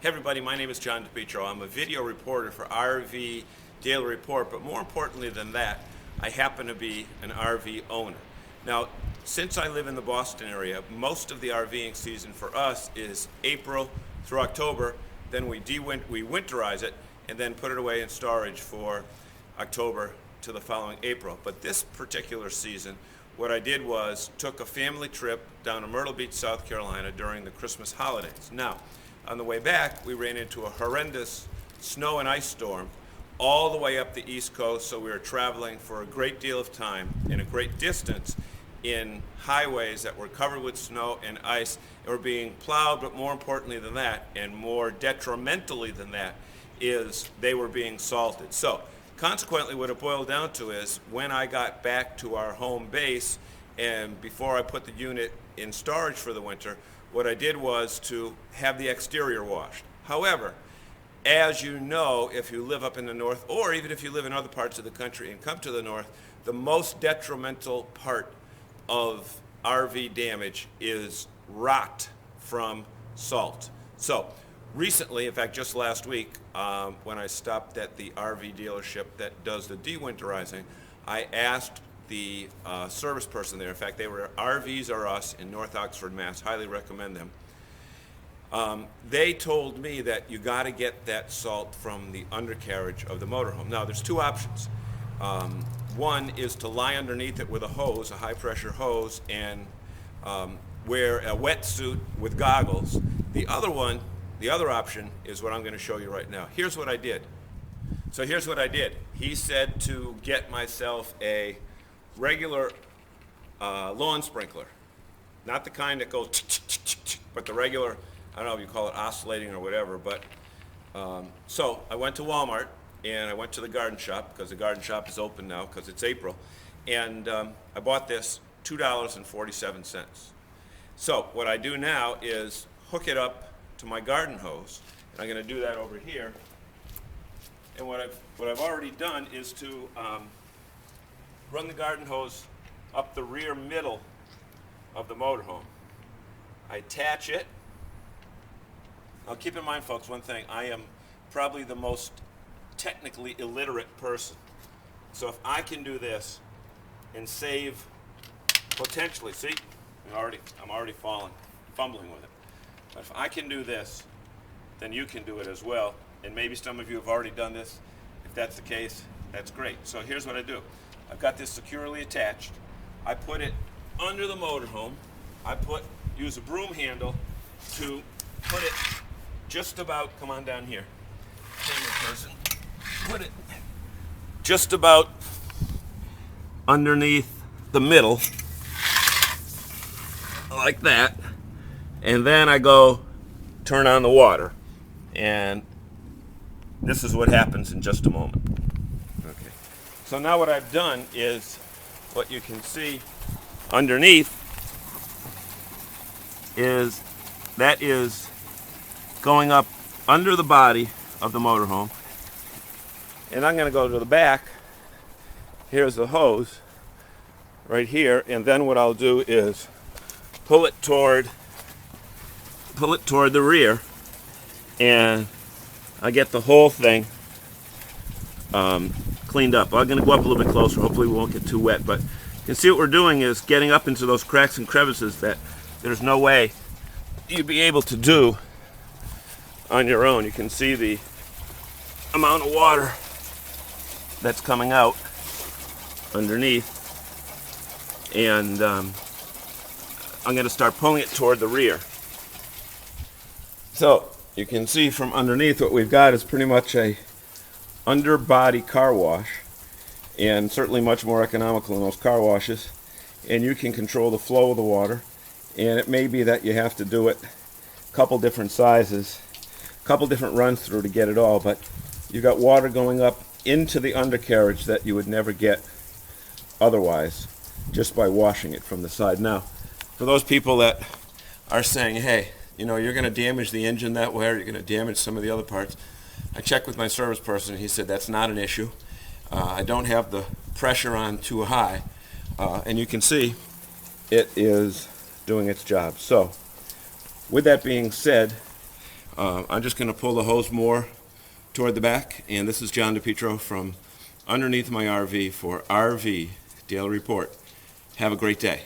Hey everybody, my name is John DePietro. I'm a video reporter for RV Daily Report, but more importantly than that, I happen to be an RV owner. Now, since I live in the Boston area, most of the RVing season for us is April through October, then we winterize it and then put it away in storage for October to the following April. But this particular season, what I did was took a family trip down to Myrtle Beach, South Carolina during the Christmas holidays. Now, on the way back, we ran into a horrendous snow and ice storm all the way up the East Coast, so we were traveling for a great deal of time and a great distance in highways that were covered with snow and ice and were being plowed, but more importantly than that, and more detrimentally than that, is they were being salted. So, consequently, what it boiled down to is when I got back to our home base and before I put the unit in storage for the winter, what I did was to have the exterior washed. However, as you know, if you live up in the north, or even if you live in other parts of the country and come to the north, the most detrimental part of RV damage is rot from salt. So, recently, in fact, just last week, when I stopped at the RV dealership that does the dewinterizing, I asked the service person there. In fact, they were RVs R Us in North Oxford, Mass. Highly recommend them. They told me that you got to get that salt from the undercarriage of the motorhome. Now, there's two options. One is to lie underneath it with a hose, a high-pressure hose, and wear a wetsuit with goggles. The other option is what I'm going to show you right now. Here's what I did. So here's what I did. He said to get myself a regular lawn sprinkler, not the kind that goes but the regular, I don't know if you call it oscillating or whatever, but so I went to Walmart and I went to the garden shop because the garden shop is open now because it's April, and I bought this $2.47. So what I do now is hook it up to my garden hose, and I'm going to do that over here. And what I've already done is to run the garden hose up the rear middle of the motorhome. I attach it. Now keep in mind, folks, one thing. I am probably the most technically illiterate person. So if I can do this and save potentially, see, I'm already fumbling with it. But if I can do this, then you can do it as well. And maybe some of you have already done this. If that's the case, that's great. So here's what I do. I've got this securely attached. I put it under the motorhome. Use a broom handle to put it just about, come on down here. Put it just about underneath the middle, like that. And then I go turn on the water. And this is what happens in just a moment. Okay. So now what I've done is, what you can see underneath is that is going up under the body of the motorhome. And I'm going to go to the back. Here's the hose right here, and then what I'll do is pull it toward the rear, and I get the whole thing cleaned up. I'm going to go up a little bit closer. Hopefully we won't get too wet, but you can see what we're doing is getting up into those cracks and crevices that there's no way you'd be able to do on your own. You can see the amount of water that's coming out underneath, and I'm going to start pulling it toward the rear. So you can see from underneath what we've got is pretty much a underbody car wash, and certainly much more economical than those car washes, and you can control the flow of the water. And it may be that you have to do it a couple different sizes, a couple different runs through to get it all, but you've got water going up into the undercarriage that you would never get otherwise just by washing it from the side. Now, for those people that are saying, hey, you know, you're going to damage the engine that way, or you're going to damage some of the other parts, I checked with my service person, and he said that's not an issue. I don't have the pressure on too high, and you can see it is doing its job. So, with that being said, I'm just going to pull the hose more toward the back, and this is John DePietro from underneath my RV for RV Daily Report. Have a great day.